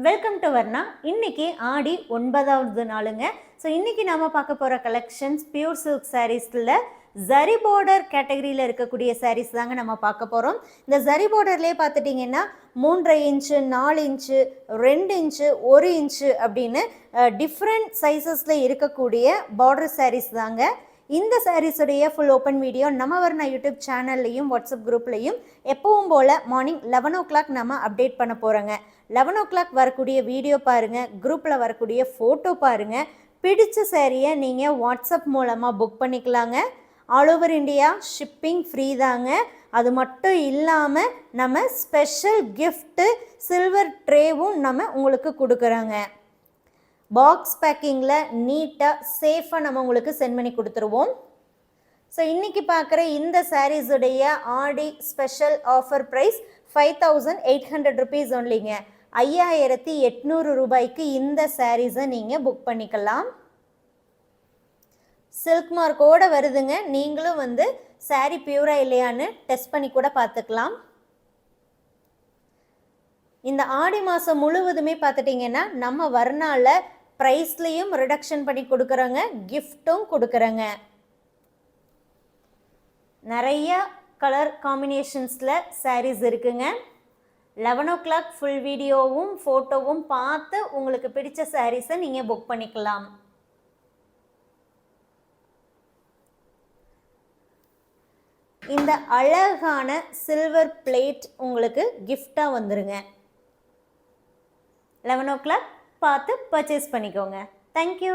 Welcome to Varna. இன்னைக்கு ஆடி 9வது நாளுங்க. ஸோ இன்னைக்கு நாம பார்க்க போகிற கலெக்ஷன்ஸ் பியூர் சில்க் சாரீஸில் ஜரி பார்டர் கேட்டகரியில் இருக்கக்கூடிய சாரீஸ் தாங்க நம்ம பார்க்க போகிறோம். இந்த ஜரி பார்டர்லேயே பார்த்துட்டிங்கன்னா 3.5 இன்ச்சு, 4 இன்ச்சு, 2 இன்ச்சு, 1 இன்ச்சு அப்படின்னு டிஃப்ரெண்ட் சைஸஸில் இருக்கக்கூடிய பார்டர் சாரீஸ் தாங்க. இந்த சாரீஸுடைய ஃபுல் ஓப்பன் வீடியோ நம்ம வர்ணா யூடியூப் சேனல்லையும் வாட்ஸ்அப் குரூப்லையும் எப்பவும் போல் மார்னிங் 11 o'clock நம்ம அப்டேட் பண்ண போகிறோங்க. 11 o'clock வரக்கூடிய வீடியோ பாருங்கள், குரூப்பில் வரக்கூடிய ஃபோட்டோ பாருங்கள். பிடிச்ச சாரியை நீங்கள் வாட்ஸ்அப் மூலமாக புக் பண்ணிக்கலாங்க. All over India shipping free தாங்க. அது மட்டும் இல்லாமல் நம்ம ஸ்பெஷல் கிஃப்ட்டு சில்வர் ட்ரேவும் நம்ம உங்களுக்கு கொடுக்குறோங்க. பாக்ஸ் பேக்கிங்கில் நீட்டாக சேஃபாக நம்ம உங்களுக்கு சென்ட் பண்ணி கொடுத்துருவோம். ஸோ இன்றைக்கி பார்க்குற இந்த சாரீஸுடைய ஆடி ஸ்பெஷல் ஆஃபர் ப்ரைஸ் 5800 rupees ஒன்லிங்க. 5800 ரூபாய்க்கு இந்த சாரீஸை நீங்கள் புக் பண்ணிக்கலாம். சில்க் மார்க்கோடு வருதுங்க. நீங்களும் வந்து சாரீ பியூரா இல்லையான்னு டெஸ்ட் பண்ணி கூட பார்த்துக்கலாம். இந்த ஆடி மாதம் முழுவதுமே பார்த்துட்டிங்கன்னா நம்ம வர்ணால ப்ரைஸ்லேயும் ரிடக்ஷன் பண்ணி கொடுக்குறோங்க, கிஃப்ட்டும் கொடுக்குறோங்க. நிறைய கலர் காம்பினேஷன்ஸில் சாரீஸ் இருக்குங்க. 11 o'clock ஃபுல் வீடியோவும் ஃபோட்டோவும் பார்த்து உங்களுக்கு பிடிச்ச சாரீஸை நீங்கள் புக் பண்ணிக்கலாம். இந்த அழகான சில்வர் பிளேட் உங்களுக்கு கிஃப்டாக வந்துருங்க. 11 o'clock பார்த்து பர்ச்சேஸ் பண்ணிக்கோங்க. தேங்க்யூ.